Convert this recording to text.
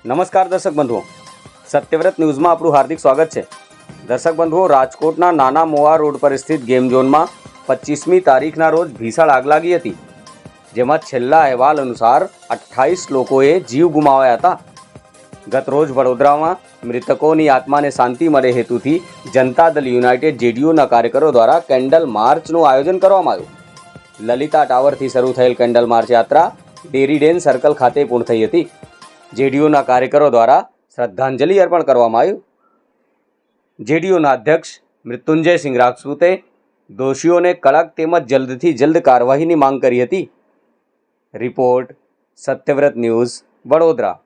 નમસ્કાર દર્શક બંધુઓ, સત્યવ્રત ન્યૂઝમાં આપણું હાર્દિક સ્વાગત છે. દર્શક બંધુઓ, રાજકોટના નાના મોવા રોડ પર સ્થિત ગેમ ઝોનમાં 25મી તારીખના રોજ ભીષણ આગ લાગી હતી, જેમાં છેલ્લા અહેવાલ અનુસાર 28 લોકોએ જીવ ગુમાવ્યા હતા. ગત રોજ વડોદરામાં મૃતકોની આત્માને શાંતિ મળે હેતુથી જનતા દળ યુનાઇટેડ જેડીયુના કાર્યકરો દ્વારા કેન્ડલ માર્ચનું આયોજન કરવામાં આવ્યું. લલિતા ટાવરથી શરૂ થયેલ કેન્ડલ માર્ચ યાત્રા ડેરીડેન સર્કલ ખાતે પૂર્ણ થઈ હતી. જેડીયુના કાર્યકરો દ્વારા શ્રદ્ધાંજલિ અર્પણ કરવામાં આવ્યું. જેડીયુના અધ્યક્ષ મૃત્યુંજયસિંહ રાજપૂતે દોષીઓને કડક તેમજ જલ્દથી જલ્દ કાર્યવાહીની માંગ કરી હતી. Report Satyavrat news, Vadodara.